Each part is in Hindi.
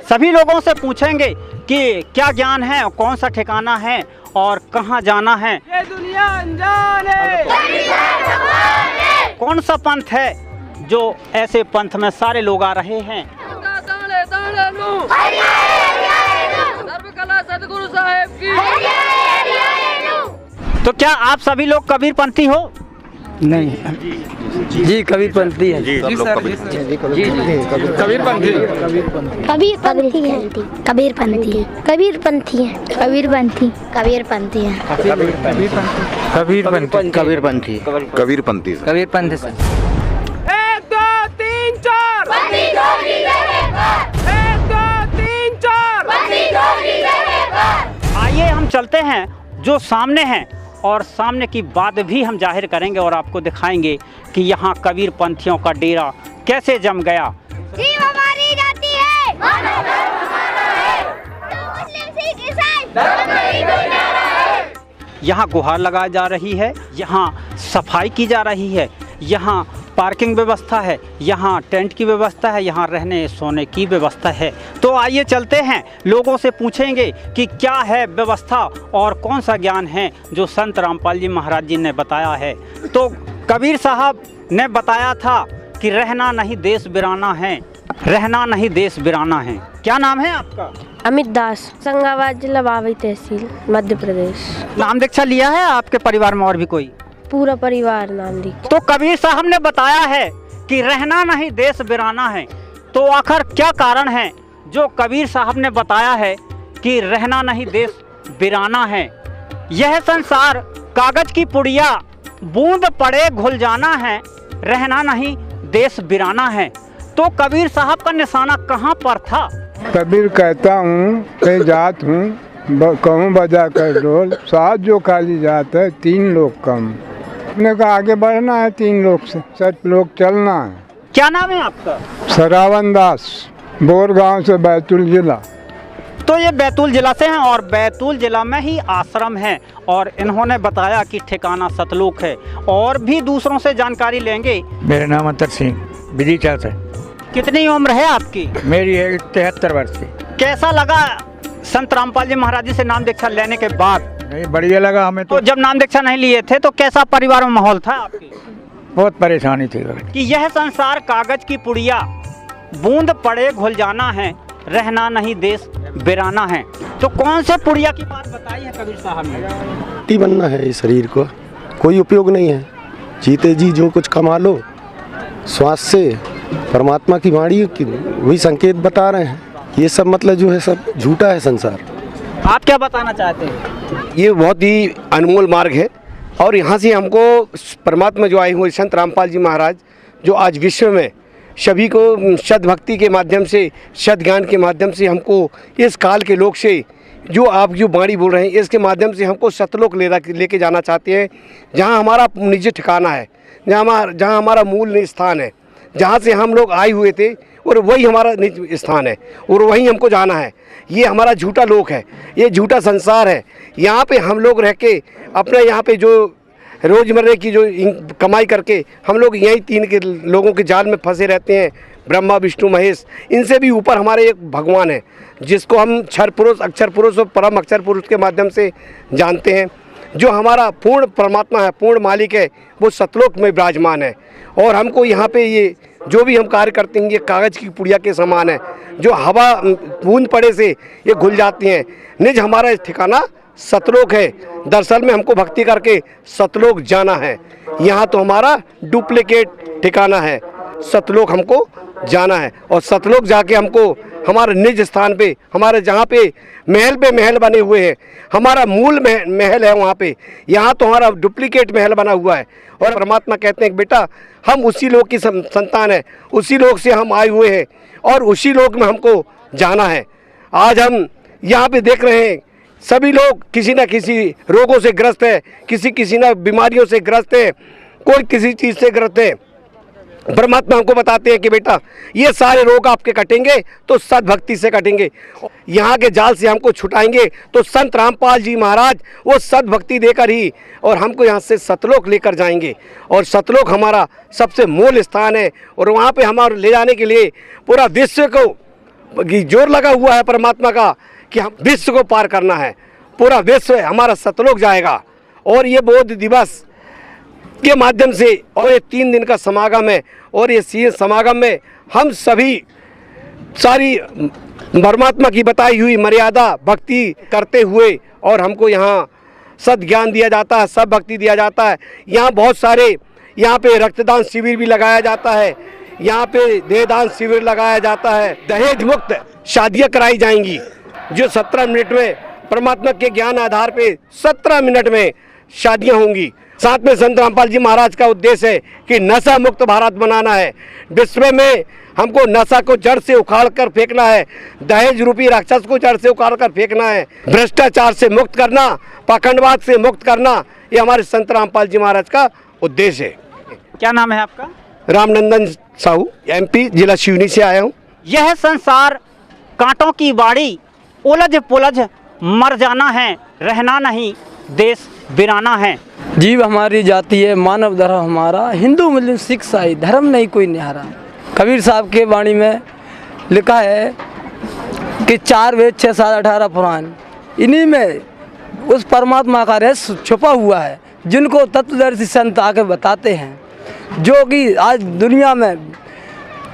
सभी लोगों से पूछेंगे कि क्या ज्ञान है, कौन सा ठिकाना है और कहाँ जाना है। ये दुनिया अनजान है, कौन सा पंथ है जो ऐसे पंथ में सारे लोग आ रहे हैं। सर्वकला सदगुरु साहेब की। तो क्या आप सभी लोग कबीर पंथी हो? नहीं जी, कबीर पंथी है जी सर, कबीर पंथी कबीर पंथी है, कबीर पंथी है, कबीर पंथी है, कबीर पंथी, कबीर पंथी है, कबीर पंथी कबीर पंथी कबीर पंथी कबीर पंथी से। 1 2 3 4 1 2 3 4। आइए हम चलते हैं जो सामने हैं और सामने की बात भी हम जाहिर करेंगे और आपको दिखाएंगे कि यहाँ कबीर पंथियों का डेरा कैसे जम गया। जीव हमारी जाति है, मानव धर्म हमारा है, तो मुस्लिम सिख ईसाई धर्म नहीं कोई न्यारा है। यहाँ गुहार लगाई जा रही है, यहाँ सफाई की जा रही है, यहाँ पार्किंग व्यवस्था है, यहाँ टेंट की व्यवस्था है, यहाँ रहने सोने की व्यवस्था है। तो आइए चलते हैं, लोगों से पूछेंगे कि क्या है व्यवस्था और कौन सा ज्ञान है जो संत रामपाल जी महाराज जी ने बताया है। तो कबीर साहब ने बताया था कि रहना नहीं देश बिराना है, रहना नहीं देश बिराना है। क्या नाम है आपका? अमित दास, संगाबाद जिला बावई तहसील, मध्य प्रदेश। नाम दीक्षा लिया है आपके परिवार में और भी कोई? पूरा परिवार नाम दी। तो कबीर साहब ने बताया है कि रहना नहीं देश बिराना है। तो आखिर क्या कारण है जो कबीर साहब ने बताया है कि रहना नहीं देश बिराना है। यह संसार कागज की पुड़िया, बूंद पड़े घुल जाना है, रहना नहीं देश बिराना है। तो कबीर साहब का निशाना कहाँ पर था? कबीर कहता हूँ कहीं जात हूँ, कहूँ बजा कर ढोल, साथ जो खाली जात है 3 लोग कम। अपने को आगे बढ़ना है, 3 लोग से 7 लोग चलना है। क्या नाम है आपका? सरावन दास, बोरगांव से, बैतूल जिला। तो ये बैतूल जिला से हैं और बैतूल जिला में ही आश्रम है और इन्होंने बताया कि ठिकाना सतलोक है। और भी दूसरों से जानकारी लेंगे। मेरा नाम अतर सिंह, विधि चाहता है। कितनी उम्र है आपकी? मेरी है 73 वर्ष की। कैसा लगा संत रामपाल जी महाराज जी से नाम दीक्षा लेने के बाद? नहीं, बढ़िया लगा हमें तो जब नाम दीक्षा नहीं लिए थे तो कैसा परिवार में माहौल था आपके? बहुत परेशानी थी कि यह संसार कागज की पुड़िया, बूंद पड़े घुल जाना है, रहना नहीं देश बिराना है। तो कौन से पुड़िया की बात बताई है कबीर साहब ने? मिट्टी बनना है इस शरीर को, कोई उपयोग नहीं है। जीते जी जो कुछ कमा लो, श्वास से परमात्मा की वाणी की वही संकेत बता रहे हैं। ये सब मतलब जो है सब झूठा है संसार। आप क्या बताना चाहते हैं? ये बहुत ही अनमोल मार्ग है और यहाँ से हमको परमात्मा जो आए हुए संत रामपाल जी महाराज, जो आज विश्व में सभी को सद भक्ति के माध्यम से, सद ज्ञान के माध्यम से हमको इस काल के लोग से जो आप जो वाणी बोल रहे हैं, इसके माध्यम से हमको सतलोक लेके जाना चाहते हैं, जहाँ हमारा निज ठिकाना है, जहाँ हमारा मूल स्थान है, जहाँ से हम लोग आए हुए थे और वही हमारा निज स्थान है और वहीं हमको जाना है। ये हमारा झूठा लोक है, ये झूठा संसार है। यहाँ पे हम लोग रह के अपने यहाँ पे जो रोज़मर्रे की जो कमाई करके हम लोग यहीं 3 के लोगों के जाल में फंसे रहते हैं, ब्रह्मा विष्णु महेश। इनसे भी ऊपर हमारे एक भगवान है जिसको हम क्षर पुरुष, अक्षर पुरुष और परम अक्षर पुरुष के माध्यम से जानते हैं। जो हमारा पूर्ण परमात्मा है, पूर्ण मालिक है, वो सतलोक में विराजमान है। और हमको यहाँ पे ये जो भी हम कार्य करते हैं, ये कागज़ की पुड़िया के समान है, जो हवा बूंद पड़े से ये घुल जाती हैं। निज हमारा ठिकाना सतलोक है। दरअसल में हमको भक्ति करके सतलोक जाना है। यहाँ तो हमारा डुप्लीकेट ठिकाना है, सतलोक हमको जाना है। और सतलोक जाके हमको हमारे निज स्थान पे, हमारे जहाँ पे महल बने हुए हैं, हमारा मूल महल है वहाँ पे, यहाँ तो हमारा डुप्लीकेट महल बना हुआ है। और परमात्मा कहते हैं कि बेटा हम उसी लोक की संतान है, उसी लोक से हम आए हुए हैं और उसी लोक में हमको जाना है। आज हम यहाँ पे देख रहे हैं सभी लोग किसी न किसी रोगों से ग्रस्त है, किसी न बीमारियों से ग्रस्त है, कोई किसी चीज़ से ग्रस्त है। परमात्मा हमको बताते हैं कि बेटा ये सारे रोग आपके कटेंगे तो सद्भक्ति से कटेंगे, यहाँ के जाल से हमको छुटाएंगे तो संत रामपाल जी महाराज वो सद्भक्ति देकर ही और हमको यहाँ से सतलोक लेकर जाएंगे। और सतलोक हमारा सबसे मूल स्थान है और वहाँ पे हमारे ले जाने के लिए पूरा विश्व को कि जोर लगा हुआ है परमात्मा का कि हम विश्व को पार करना है, पूरा विश्व हमारा सतलोक जाएगा। और ये बोध दिवस के माध्यम से और ये 3 दिन का समागम है, और ये समागम में हम सभी सारी परमात्मा की बताई हुई मर्यादा भक्ति करते हुए, और हमको यहाँ सद ज्ञान दिया जाता है, सब भक्ति दिया जाता है। यहाँ बहुत सारे यहाँ पे रक्तदान शिविर भी लगाया जाता है, यहाँ पे देहदान शिविर लगाया जाता है, दहेज मुक्त शादियाँ कराई जाएंगी जो 17 मिनट में परमात्मा के ज्ञान आधार पे 17 मिनट में शादियाँ होंगी। साथ में संत रामपाल जी महाराज का उद्देश्य है कि नशा मुक्त भारत बनाना है। विश्व में हमको नशा को जड़ से उखाड़ कर फेंकना है, दहेज रूपी राक्षस को जड़ से उखाड़ कर फेंकना है, भ्रष्टाचार से मुक्त करना, पाखंडवाद से मुक्त करना, ये हमारे संत रामपाल जी महाराज का उद्देश्य है। क्या नाम है आपका? रामनंदन साहू, MP, जिला सिवनी से आया हूँ। यह संसार कांटों की बाड़ी, उलझ पुलझ मर जाना है, रहना नहीं देश बिराना है। जीव हमारी जाति है, मानव धर्म हमारा, हिंदू मुस्लिम सिख ईसाई धर्म नहीं कोई निहारा। कबीर साहब के वाणी में लिखा है कि 4 वेद 6 7 18 पुराण, इन्हीं में उस परमात्मा का रहस्य छुपा हुआ है, जिनको तत्वदर्शी संत आके बताते हैं। जो कि आज दुनिया में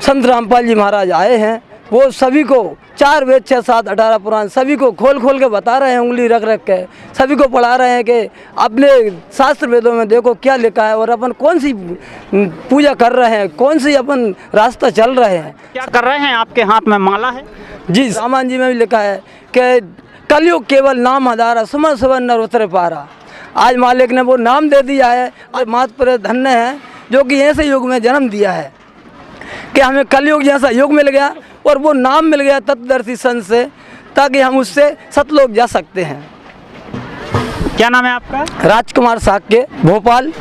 संत रामपाल जी महाराज आए हैं, वो सभी को 4 वेद 6 7 18 पुराण सभी को खोल खोल के बता रहे हैं, उंगली रख रख के सभी को पढ़ा रहे हैं कि अपने शास्त्र वेदों में देखो क्या लिखा है और अपन कौन सी पूजा कर रहे हैं, कौन सी अपन रास्ता चल रहे हैं। क्या कर रहे हैं? आपके हाथ में माला है जी। रामायण जी में भी लिखा है कि कलयुग केवल नाम आधारा, सुमन सुवन नर उतरे पारा। आज मालिक ने वो नाम दे दिया है, आज मात पर धन्य है जो कि ऐसे युग में जन्म दिया है कि हमें कलयुग जैसा युग मिल गया और वो नाम मिल गया तत्वदर्शी संत से, ताकि हम उससे सतलोक जा सकते हैं। क्या नाम है आपका? राजकुमार साक्य, भोपाल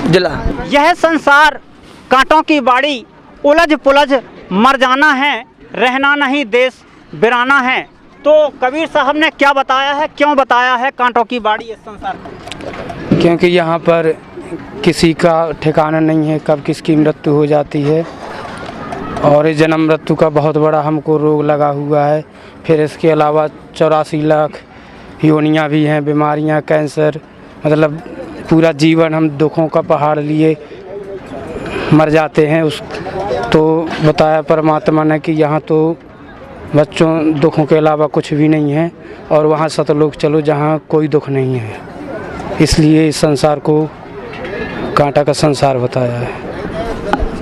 जिला। यह संसार कांटों की बाड़ी, उलझ पुलझ मर जाना है, रहना नहीं देश बिराना है। तो कबीर साहब ने क्या बताया है, क्यों बताया है कांटों की बाड़ी इस संसार को? क्योंकि यहाँ पर किसी का ठिकाना नहीं है, कब किसकी मृत्यु हो जाती है, और इस जन्म मृत्यु का बहुत बड़ा हमको रोग लगा हुआ है। फिर इसके अलावा 84 लाख योनियाँ भी हैं, बीमारियाँ, कैंसर, मतलब पूरा जीवन हम दुखों का पहाड़ लिए मर जाते हैं। उस तो बताया परमात्मा ने कि यहाँ तो बच्चों दुखों के अलावा कुछ भी नहीं है, और वहाँ सतलोक चलो जहाँ कोई दुख नहीं है। इसलिए इस संसार को कांटा का संसार बताया है।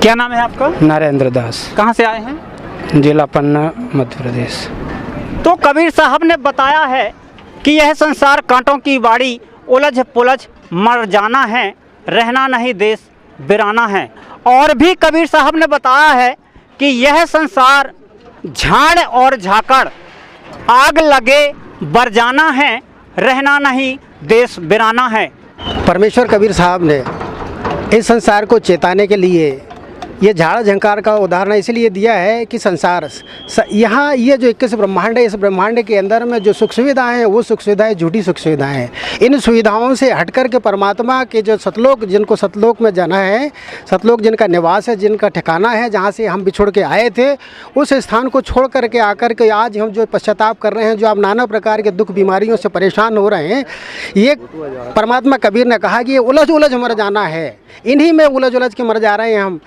क्या नाम है आपका? नरेंद्र दास। कहाँ से आए हैं? जिला पन्ना, मध्य प्रदेश। तो कबीर साहब ने बताया है कि यह संसार कांटों की बाड़ी, उलझ पुलझ मर जाना है, रहना नहीं देश बिराना है। और भी कबीर साहब ने बताया है कि यह संसार झाड़ और झाकड़, आग लगे बर जाना है, रहना नहीं देश बिराना है। परमेश्वर कबीर साहब ने इस संसार को चेताने के लिए ये झाड़ झंकार का उदाहरण इसलिए दिया है कि संसार यहाँ ये जो 21 ब्रह्मांड है, इस ब्रह्मांड के अंदर में जो सुख सुविधाएँ हैं वो सुख सुविधाएँ झूठी सुख सुविधाएँ हैं। इन सुविधाओं से हटकर के परमात्मा के जो सतलोक, जिनको सतलोक में जाना है, सतलोक जिनका निवास है, जिनका ठिकाना है, जहाँ से हम बिछुड़ के आए थे, उस स्थान को छोड़ करके आकर के आज हम जो पश्चाताप कर रहे हैं, जो आप नाना प्रकार के दुख बीमारियों से परेशान हो रहे हैं, ये परमात्मा कबीर ने कहा कि ये उलझ उलझ मर जाना है। इन्हीं में उलझ उलझ के मर जा रहे हैं हम,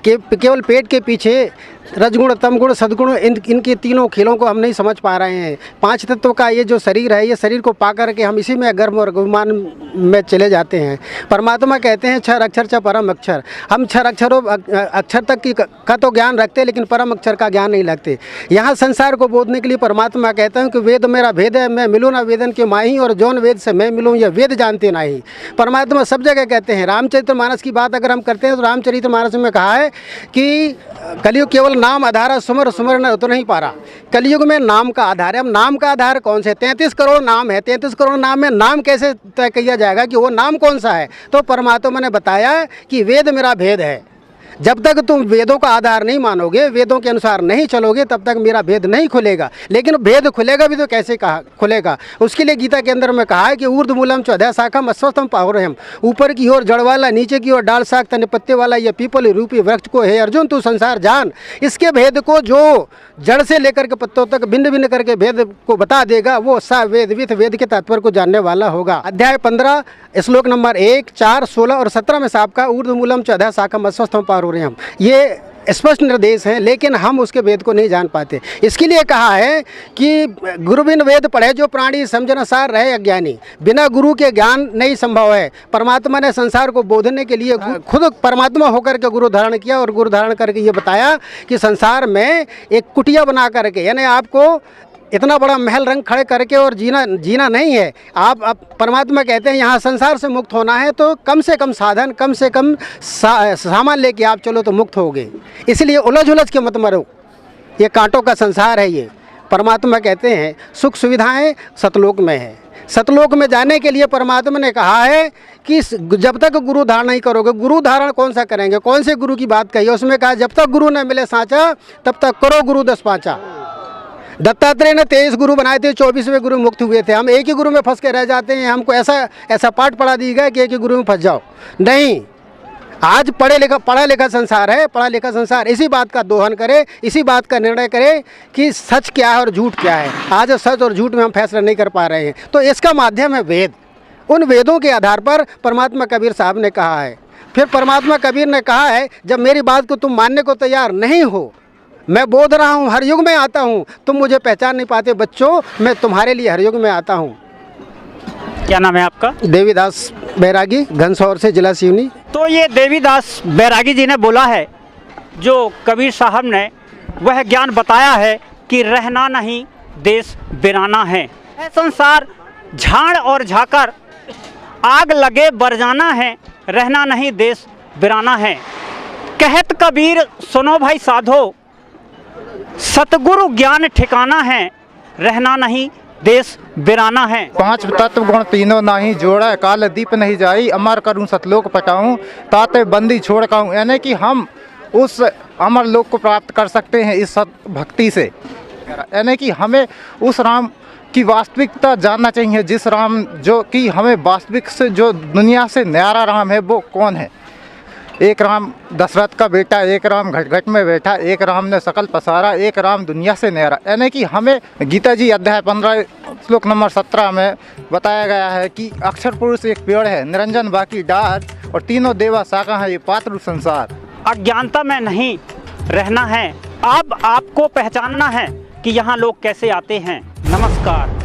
केवल पेट के पीछे रजगुण तमगुण सद्गुण इनके तीनों खेलों को हम नहीं समझ पा रहे हैं। 5 तत्व का ये जो शरीर है, ये शरीर को पा कर के हम इसी में गर्भ और गुमान में चले जाते हैं। परमात्मा कहते हैं 6 अक्षर 6 परम अक्षर। हम 6 अक्षरों अक्षर तक का तो ज्ञान रखते, लेकिन परम अक्षर का ज्ञान नहीं रखते। यहाँ संसार को बोधने के लिए परमात्मा कहते हैं कि वेद मेरा भेद है, मैं मिलूँ ना वेदन के माही, और जौन वेद से मैं मिलूँ यह वेद जानते नहीं। परमात्मा सब जगह कहते हैं। रामचरितमानस की बात अगर हम करते हैं तो रामचरितमानस में कहा है कि कलयुग केवल नाम आधार, सुमर सुमर न तो नहीं पा रहा। कलयुग में नाम का आधार है। अब नाम का आधार कौन से? 33 करोड़ नाम है। 33 करोड़ नाम में नाम कैसे तय किया जाएगा कि वो नाम कौन सा है? तो परमात्मा ने बताया कि वेद मेरा भेद है। जब तक तुम वेदों का आधार नहीं मानोगे, वेदों के अनुसार नहीं चलोगे, तब तक मेरा भेद नहीं खुलेगा। लेकिन भेद खुलेगा भी तो कैसे कहा खुलेगा? उसके लिए गीता के अंदर में कहा है कि ऊर्ध्वमूलम चौदह शाखम अश्वत्थम पावरहम, ऊपर की ओर जड़ वाला, नीचे की ओर डाल शाख तने पत्ते वाला यह पीपल रूपी वृक्ष को है अर्जुन तू संसार जान। इसके भेद को जो जड़ से लेकर के पत्तों तक भिन्न भिन्न करके भेद को बता देगा, वो सा वेद विथ वेद के तात्पर्य को जानने वाला होगा। अध्याय 15 श्लोक नंबर 1, 4, 16 और 17 में साहब का ऊर्ध्वमूलम चौदह शाखम अश्वत्थम पावरहम, ये स्पष्ट निर्देश हैं, लेकिन हम उसके वेद को नहीं जान पाते। इसके लिए कहा है कि गुरु बिन वेद पढ़े जो प्राणी समझन सार रहे अज्ञानी। बिना गुरु के ज्ञान नहीं संभव है। परमात्मा ने संसार को बोधने के लिए खुद परमात्मा होकर के गुरु धारण किया और गुरु धारण करके ये बताया कि संसार में एक कुटिया बना करके, यानी आपको इतना बड़ा महल रंग खड़े करके और जीना नहीं है। आप परमात्मा कहते हैं यहाँ संसार से मुक्त होना है तो कम से कम साधन, कम से कम सामान लेके आप चलो तो मुक्त होगे। इसलिए उलझ के मत मरो, ये कांटों का संसार है। ये परमात्मा कहते हैं सुख सुविधाएं सतलोक में है। सतलोक में जाने के लिए परमात्मा ने कहा है कि जब तक गुरु धारण नहीं करोगे, गुरु धारण कौन सा करेंगे, कौन से गुरु की बात कही? उसमें कहा जब तक गुरु न मिले साँचा तब तक करो गुरु 10 पाँचा। दत्तात्रेय ने 23 गुरु बनाए थे, 24वें गुरु मुक्त हुए थे। हम एक ही गुरु में फंस के रह जाते हैं। हमको ऐसा पाठ पढ़ा दी गया कि एक ही गुरु में फंस जाओ। नहीं, आज पढ़ा लिखा संसार है। पढ़ा लिखा संसार इसी बात का दोहन करे, इसी बात का निर्णय करे कि सच क्या है और झूठ क्या है। आज सच और झूठ में हम फैसला नहीं कर पा रहे हैं, तो इसका माध्यम है वेद। उन वेदों के आधार पर परमात्मा कबीर साहब ने कहा है। फिर परमात्मा कबीर ने कहा है जब मेरी बात को तुम मानने को तैयार नहीं हो, मैं बोध रहा हूँ, हर युग में आता हूँ, तुम मुझे पहचान नहीं पाते बच्चों, मैं तुम्हारे लिए हर युग में आता हूँ। क्या नाम है आपका? देवीदास बैरागी, घनसौर से, जिला सिवनी। तो ये देवीदास बैरागी जी ने बोला है, जो कबीर साहब ने वह ज्ञान बताया है कि रहना नहीं देश बिराना है। संसार झाड़ और झाकर आग लगे बर जाना है, रहना नहीं देश बिराना है। कहत कबीर सुनो भाई साधो, सतगुरु ज्ञान ठिकाना है, रहना नहीं देश बिराना है। 5 तत्व गुण तीनों नाही जोड़ा, काल दीप नहीं जाई, अमर करूं सतलोक पटाऊं, ताते बंदी छोड़ काऊं। यानी कि हम उस अमर लोक को प्राप्त कर सकते हैं इस सत भक्ति से। यानी कि हमें उस राम की वास्तविकता जानना चाहिए, जिस राम जो कि हमें वास्तविक से, जो दुनिया से न्यारा राम है वो कौन है। एक राम दशरथ का बेटा, एक राम घट घट में बैठा, एक राम ने सकल पसारा, एक राम दुनिया से न्यारा। यानी कि हमें गीता जी अध्याय 15 श्लोक नंबर 17 में बताया गया है कि अक्षर पुरुष एक पेड़ है, निरंजन बाकी डार, और तीनों देवा शाखा है ये पात्र संसार। अज्ञानता में नहीं रहना है, अब आपको पहचानना है कि यहाँ लोग कैसे आते हैं। नमस्कार।